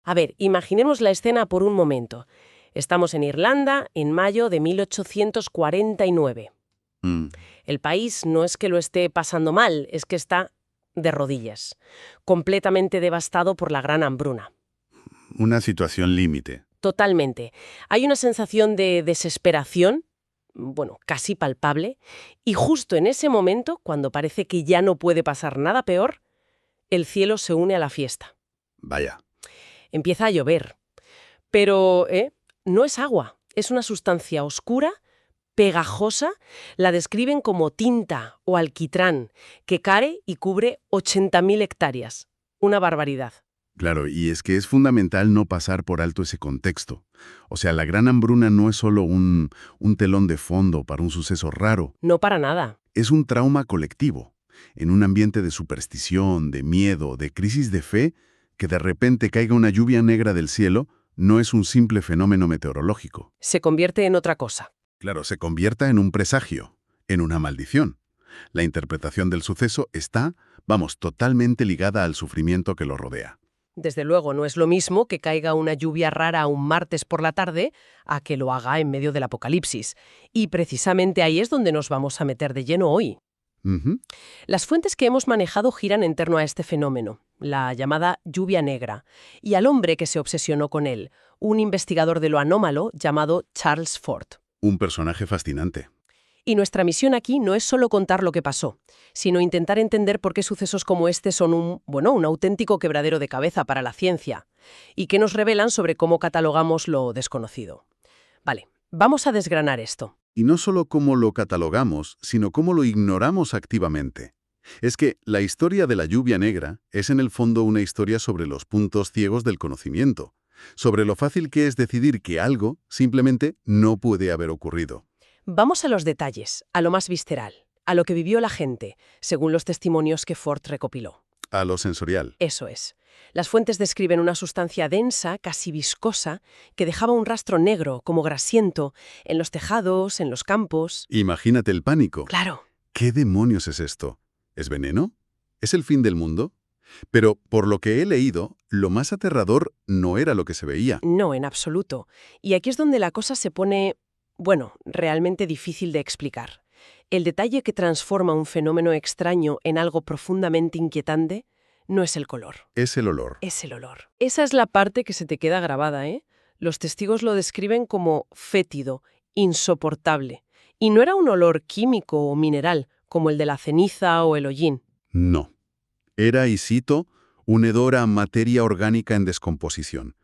A ver, imaginemos la escena por un momento. Estamos en Irlanda en mayo de 1849. Mm, El país no es que lo esté pasando mal, es que está de rodillas, completamente devastado por la gran hambruna. una situación límite. Totalmente. Hay una sensación de desesperación, bueno, casi palpable, y justo en ese momento, cuando parece que ya no puede pasar nada peor, el cielo se une a la fiesta. Vaya. Empieza a llover. Pero, no es agua, es una sustancia oscura, pegajosa, la describen como tinta o alquitrán, que cae y cubre 80.000 hectáreas. Una barbaridad. Claro, y es que es fundamental no pasar por alto ese contexto. O sea, la gran hambruna no es solo un telón de fondo para un suceso raro, No para nada. es un trauma colectivo. En un ambiente de superstición, de miedo, de crisis de fe, que de repente caiga una lluvia negra del cielo, no es un simple fenómeno meteorológico. Se convierte en otra cosa. Claro, se convierta en un presagio, en una maldición. La interpretación del suceso está, vamos, totalmente ligada al sufrimiento que lo rodea. Desde luego, no es lo mismo que caiga una lluvia rara un martes por la tarde a que lo haga en medio del apocalipsis. Y precisamente ahí es donde nos vamos a meter de lleno hoy. Ujú. Las fuentes que hemos manejado giran en torno a este fenómeno, la llamada lluvia negra, y al hombre que se obsesionó con él, un investigador de lo anómalo llamado Charles Ford. Un personaje fascinante. Y nuestra misión aquí no es solo contar lo que pasó, sino intentar entender por qué sucesos como este son un auténtico quebradero de cabeza para la ciencia, y que nos revelan sobre cómo catalogamos lo desconocido. Vale, vamos a desgranar esto. Y no solo cómo lo catalogamos, sino cómo lo ignoramos activamente. Es que la historia de la lluvia negra es en el fondo una historia sobre los puntos ciegos del conocimiento, sobre lo fácil que es decidir que algo simplemente no puede haber ocurrido. Vamos a los detalles, a lo más visceral, a lo que vivió la gente, según los testimonios que Ford recopiló. A lo sensorial. Eso es. Las fuentes describen una sustancia densa, casi viscosa, que dejaba un rastro negro, como grasiento, en los tejados, en los campos. Imagínate el pánico. Claro. ¿Qué demonios es esto? ¿Es veneno? ¿Es el fin del mundo? Pero, por lo que he leído, lo más aterrador no era lo que se veía. No, en absoluto. Y aquí es donde la cosa se pone, realmente difícil de explicar. El detalle que transforma un fenómeno extraño en algo profundamente inquietante no es el color, Es el olor. es el olor. Esa es la parte que se te queda grabada, ¿eh? Los testigos lo describen como fétido, insoportable. Y no era un olor químico o mineral, como el de la ceniza o el hollín. No. Era, y cito, un hedor a materia orgánica en descomposición.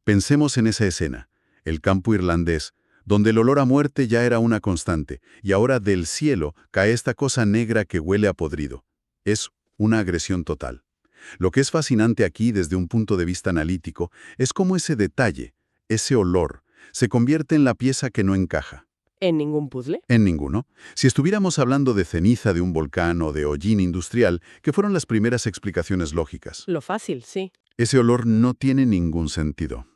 Pensemos en esa escena, el campo irlandés, donde el olor a muerte ya era una constante, y ahora del cielo cae esta cosa negra que huele a podrido. Es una agresión total. Lo que es fascinante aquí desde un punto de vista analítico es cómo ese detalle, ese olor, se convierte en la pieza que no encaja. ¿En ningún puzzle? En ninguno. Si estuviéramos hablando de ceniza de un volcán o de hollín industrial, que fueron las primeras explicaciones lógicas, Lo fácil, sí. ese olor no tiene ningún sentido.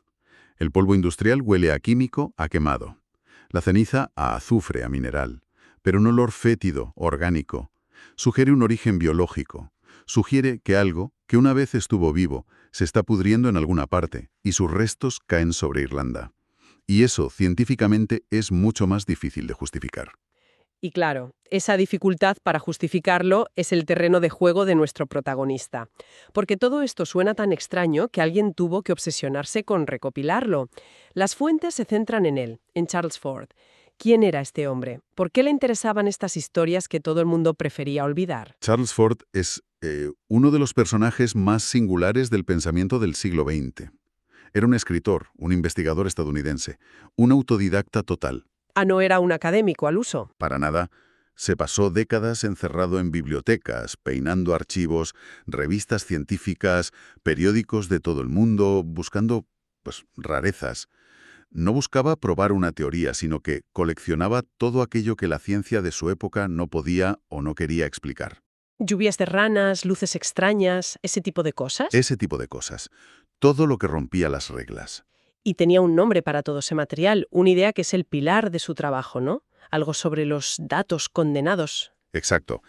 El polvo industrial huele a químico, a quemado. La ceniza a azufre, a mineral. Pero un olor fétido, orgánico. Sugiere un origen biológico. Sugiere que algo, que una vez estuvo vivo, se está pudriendo en alguna parte, y sus restos caen sobre Irlanda. Y eso, científicamente, es mucho más difícil de justificar. Y claro, esa dificultad para justificarlo es el terreno de juego de nuestro protagonista. Porque todo esto suena tan extraño que alguien tuvo que obsesionarse con recopilarlo. Las fuentes se centran en él, en Charles Ford. ¿Quién era este hombre? ¿Por qué le interesaban estas historias que todo el mundo prefería olvidar? Charles Ford es uno de los personajes más singulares del pensamiento del siglo XX. Era un escritor, un investigador estadounidense, un autodidacta total. Ah, no era un académico al uso. Para nada, se pasó décadas encerrado en bibliotecas, peinando archivos, revistas científicas, periódicos de todo el mundo, buscando, rarezas. No buscaba probar una teoría, sino que coleccionaba todo aquello que la ciencia de su época no podía o no quería explicar. Lluvias de ranas, luces extrañas, ese tipo de cosas. Ese tipo de cosas. Todo lo que rompía las reglas. Y tenía un nombre para todo ese material, una idea que es el pilar de su trabajo, ¿no? Algo sobre los datos condenados. Exacto.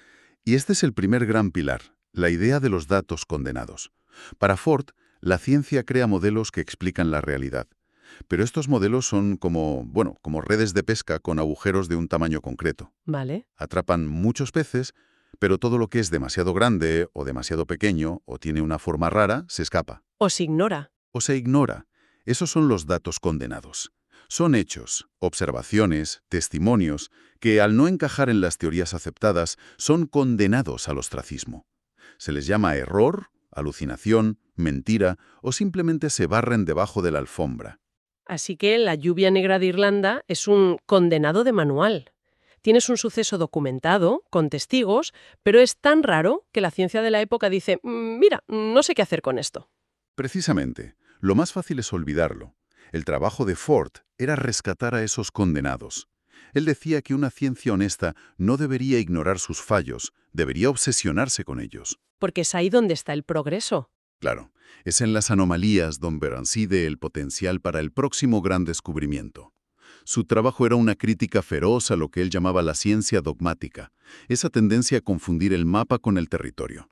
Y este es el primer gran pilar, la idea de los datos condenados. Para Ford, La ciencia crea modelos que explican la realidad. Pero estos modelos son como redes de pesca con agujeros de un tamaño concreto. Vale. Atrapan muchos peces, pero todo lo que es demasiado grande o demasiado pequeño o tiene una forma rara se escapa. O se ignora. O se ignora. Esos son los datos condenados. Son hechos, observaciones, testimonios, que al no encajar en las teorías aceptadas, son condenados al ostracismo. Se les llama error, alucinación, mentira o simplemente se barren debajo de la alfombra. Así que la lluvia negra de Irlanda es un condenado de manual. Tienes un suceso documentado, con testigos, pero es tan raro que la ciencia de la época dice, mira, no sé qué hacer con esto. Precisamente, lo más fácil es olvidarlo. El trabajo de Ford era rescatar a esos condenados. Él decía que una ciencia honesta no debería ignorar sus fallos, debería obsesionarse con ellos. Porque es ahí donde está el progreso. Claro, es en las anomalías donde reside el potencial para el próximo gran descubrimiento. Su trabajo era una crítica feroz a lo que él llamaba la ciencia dogmática, esa tendencia a confundir el mapa con el territorio.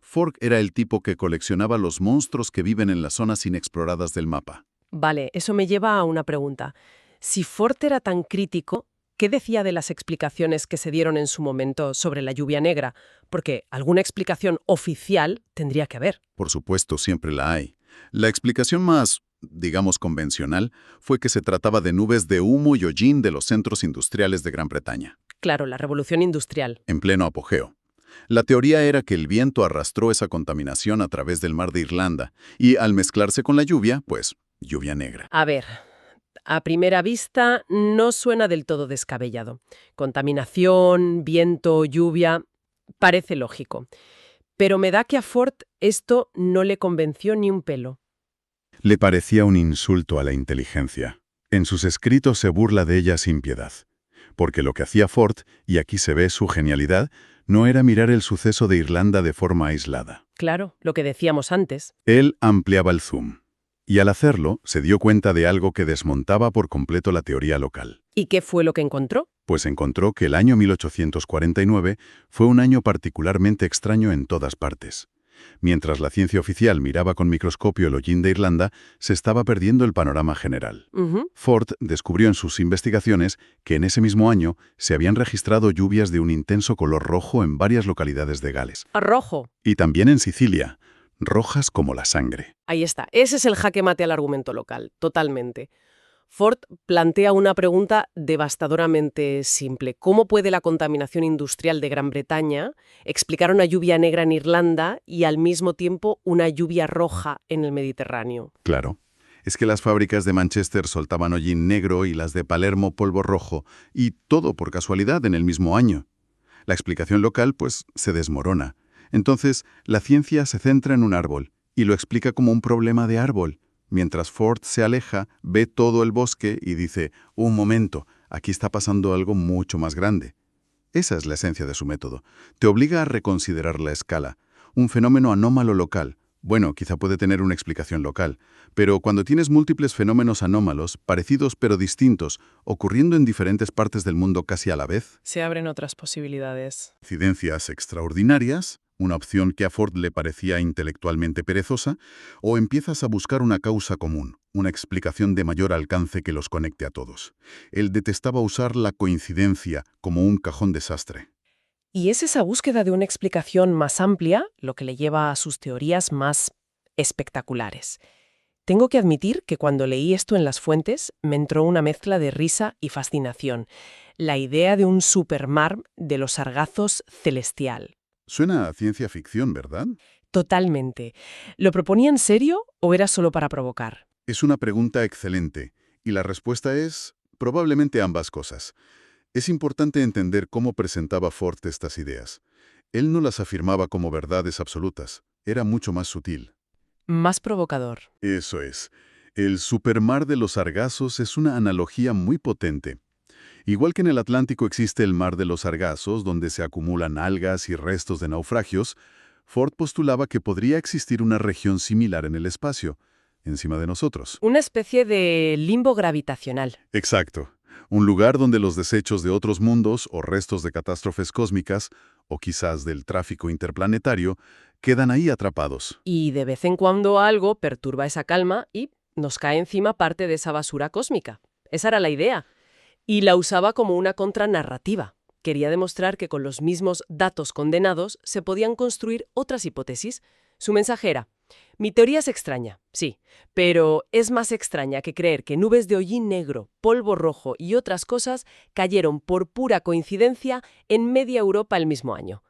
Ford era el tipo que coleccionaba los monstruos que viven en las zonas inexploradas del mapa. Vale, eso me lleva a una pregunta. Si Ford era tan crítico, ¿qué decía de las explicaciones que se dieron en su momento sobre la lluvia negra? Porque alguna explicación oficial tendría que haber. Por supuesto, siempre la hay. La explicación más, digamos, convencional fue que se trataba de nubes de humo y hollín de los centros industriales de Gran Bretaña, Claro, la revolución industrial. en pleno apogeo. La teoría era que el viento arrastró esa contaminación a través del mar de Irlanda y, al mezclarse con la lluvia, pues, lluvia negra. A ver, a primera vista no suena del todo descabellado. Contaminación, viento, lluvia, parece lógico. Pero me da que a Ford esto no le convenció ni un pelo. Le parecía un insulto a la inteligencia. En sus escritos se burla de ella sin piedad. Porque lo que hacía Ford, y aquí se ve su genialidad, no era mirar el suceso de Irlanda de forma aislada. Claro, lo que decíamos antes. Él ampliaba el zoom. Y al hacerlo, se dio cuenta de algo que desmontaba por completo la teoría local. ¿Y qué fue lo que encontró? Pues encontró que el año 1849 fue un año particularmente extraño en todas partes. Mientras la ciencia oficial miraba con microscopio el hollín de Irlanda, se estaba perdiendo el panorama general. Ford descubrió en sus investigaciones que en ese mismo año se habían registrado lluvias de un intenso color rojo en varias localidades de Gales. Rojo. Y también en Sicilia, rojas como la sangre. Ahí está. Ese es el jaque mate al argumento local, totalmente. Ford plantea una pregunta devastadoramente simple. ¿Cómo puede la contaminación industrial de Gran Bretaña explicar una lluvia negra en Irlanda y al mismo tiempo una lluvia roja en el Mediterráneo? Claro. Es que las fábricas de Manchester soltaban hollín negro y las de Palermo polvo rojo, y todo por casualidad en el mismo año. La explicación local, pues, se desmorona. Entonces, la ciencia se centra en un árbol y lo explica como un problema de árbol. Mientras Ford se aleja, ve todo el bosque y dice, un momento, aquí está pasando algo mucho más grande. Esa es la esencia de su método. Te obliga a reconsiderar la escala. Un fenómeno anómalo local. Bueno, quizá puede tener una explicación local, pero cuando tienes múltiples fenómenos anómalos, parecidos pero distintos, ocurriendo en diferentes partes del mundo casi a la vez, Se abren otras posibilidades. coincidencias extraordinarias, una opción que a Ford le parecía intelectualmente perezosa, o empiezas a buscar una causa común, una explicación de mayor alcance que los conecte a todos. Él detestaba usar la coincidencia como un cajón desastre. Y es esa búsqueda de una explicación más amplia lo que le lleva a sus teorías más espectaculares. Tengo que admitir que cuando leí esto en las fuentes me entró una mezcla de risa y fascinación. La idea de un supermar de los sargazos celestial. Suena a ciencia ficción, ¿verdad? Totalmente. ¿Lo proponía en serio o era solo para provocar? Es una pregunta excelente, y la respuesta es probablemente ambas cosas. Es importante entender cómo presentaba Ford estas ideas. Él no las afirmaba como verdades absolutas, era mucho más sutil. Más provocador. Eso es. El supermar de los sargazos es una analogía muy potente. Igual que en el Atlántico existe el mar de los sargazos, donde se acumulan algas y restos de naufragios, Ford postulaba que podría existir una región similar en el espacio, encima de nosotros. Una especie de limbo gravitacional. Exacto. Un lugar donde los desechos de otros mundos o restos de catástrofes cósmicas, o quizás del tráfico interplanetario, quedan ahí atrapados. Y de vez en cuando algo perturba esa calma y nos cae encima parte de esa basura cósmica. Esa era la idea. Y la usaba como una contranarrativa. Quería demostrar que con los mismos datos condenados se podían construir otras hipótesis. Su mensaje era: mi teoría es extraña, sí, pero es más extraña que creer que nubes de hollín negro, polvo rojo y otras cosas cayeron por pura coincidencia en media Europa el mismo año.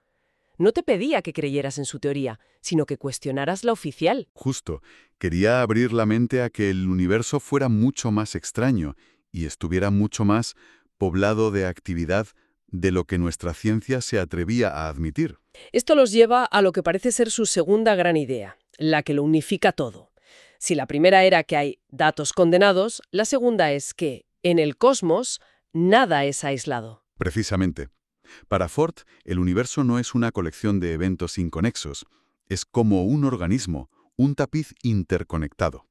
No te pedía que creyeras en su teoría, sino que cuestionaras la oficial. Justo, quería abrir la mente a que el universo fuera mucho más extraño y estuviera mucho más poblado de actividad de lo que nuestra ciencia se atrevía a admitir. Esto los lleva a lo que parece ser su segunda gran idea, la que lo unifica todo. Si la primera era que hay datos condenados, la segunda es que, en el cosmos, nada es aislado. Precisamente. Para Ford, el universo no es una colección de eventos inconexos, es como un organismo, un tapiz interconectado.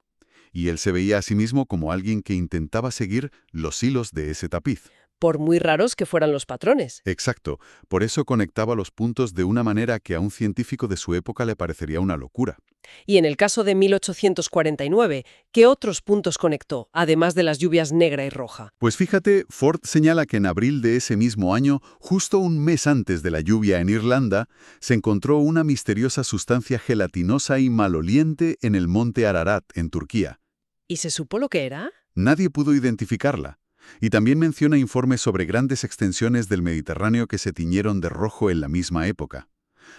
Y él se veía a sí mismo como alguien que intentaba seguir los hilos de ese tapiz. Por muy raros que fueran los patrones. Exacto, por eso conectaba los puntos de una manera que a un científico de su época le parecería una locura. Y en el caso de 1849, ¿qué otros puntos conectó, además de las lluvias negra y roja? Pues fíjate, Ford señala que en abril de ese mismo año, justo un mes antes de la lluvia en Irlanda, se encontró una misteriosa sustancia gelatinosa y maloliente en el monte Ararat, en Turquía. ¿Y se supo lo que era? Nadie pudo identificarla. Y también menciona informes sobre grandes extensiones del Mediterráneo que se tiñeron de rojo en la misma época.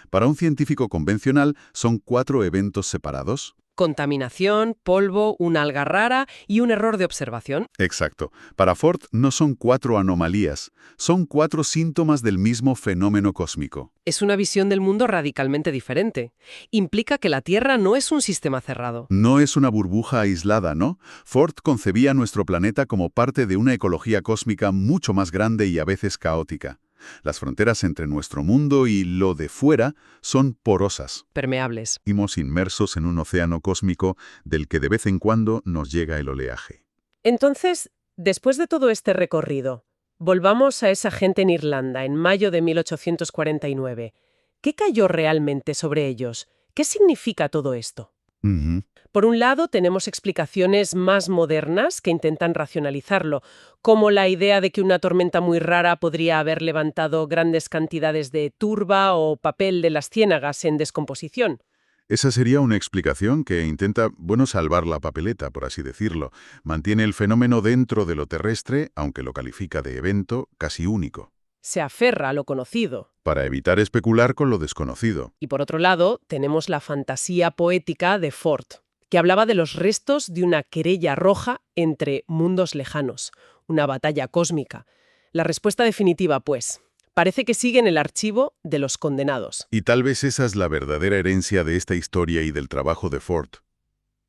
Para un científico convencional, son 4 eventos separados. Contaminación, polvo, una alga rara y un error de observación. Exacto. Para Ford no son 4 anomalías, son 4 síntomas del mismo fenómeno cósmico. Es una visión del mundo radicalmente diferente. Implica que la Tierra no es un sistema cerrado. No es una burbuja aislada, ¿no? Ford concebía nuestro planeta como parte de una ecología cósmica mucho más grande y a veces caótica. Las fronteras entre nuestro mundo y lo de fuera son porosas. Permeables. Vivimos inmersos en un océano cósmico del que de vez en cuando nos llega el oleaje. Entonces, después de todo este recorrido, volvamos a esa gente en Irlanda en mayo de 1849. ¿Qué cayó realmente sobre ellos? ¿Qué significa todo esto? Ujú. Por un lado, tenemos explicaciones más modernas que intentan racionalizarlo, como la idea de que una tormenta muy rara podría haber levantado grandes cantidades de turba o papel de las ciénagas en descomposición. Esa sería una explicación que intenta, salvar la papeleta, por así decirlo. Mantiene el fenómeno dentro de lo terrestre, aunque lo califica de evento casi único, Se aferra a lo conocido. para evitar especular con lo desconocido. Y por otro lado, tenemos la fantasía poética de Ford, que hablaba de los restos de una querella roja entre mundos lejanos, una batalla cósmica. La respuesta definitiva, pues, parece que sigue en el archivo de los condenados. Y tal vez esa es la verdadera herencia de esta historia y del trabajo de Ford.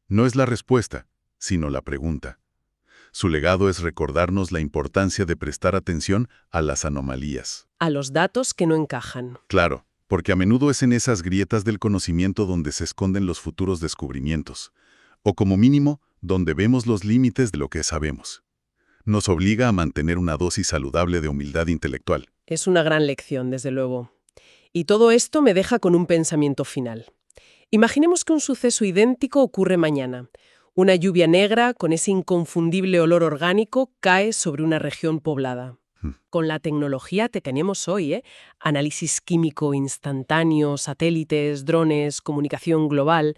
No es la respuesta, sino la pregunta. Su legado es recordarnos la importancia de prestar atención a las anomalías. A los datos que no encajan. Claro, porque a menudo es en esas grietas del conocimiento donde se esconden los futuros descubrimientos, o como mínimo, donde vemos los límites de lo que sabemos. Nos obliga a mantener una dosis saludable de humildad intelectual. Es una gran lección, desde luego. Y todo esto me deja con un pensamiento final. Imaginemos que un suceso idéntico ocurre mañana. Una lluvia negra con ese inconfundible olor orgánico cae sobre una región poblada. Con la tecnología que tenemos hoy, análisis químico instantáneo, satélites, drones, comunicación global,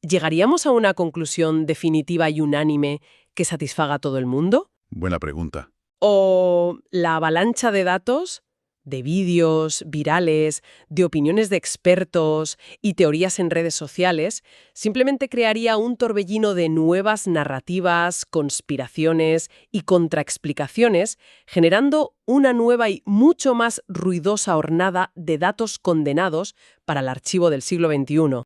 ¿llegaríamos a una conclusión definitiva y unánime que satisfaga a todo el mundo? Buena pregunta. ¿O la avalancha de datos, de vídeos virales, de opiniones de expertos y teorías en redes sociales, simplemente crearía un torbellino de nuevas narrativas, conspiraciones y contraexplicaciones, generando una nueva y mucho más ruidosa hornada de datos condenados para el archivo del siglo XXI?